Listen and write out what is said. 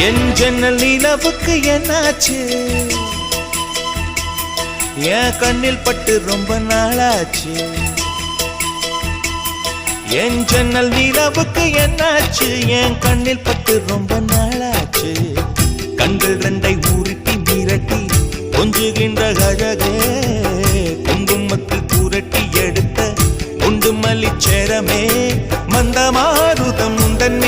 என் ஜன்னல் நிலவுக்கு என்னாச்சு என் கண்ணில் பட்டு ரொம்ப நாளாச்சு என் ஜன்னல் நிலவுக்கு என்னாச்சு என் கண்ணில் பட்டு ரொம்ப நாளாச்சு கண்கள் ரெண்டை உருட்டி மிரட்டி கொஞ்சுகின்ற அழகே குங்குமத்தில் புரட்டி எடுத்த குண்டுமல்லி சேரமே மந்த மாருதம் உந்தன்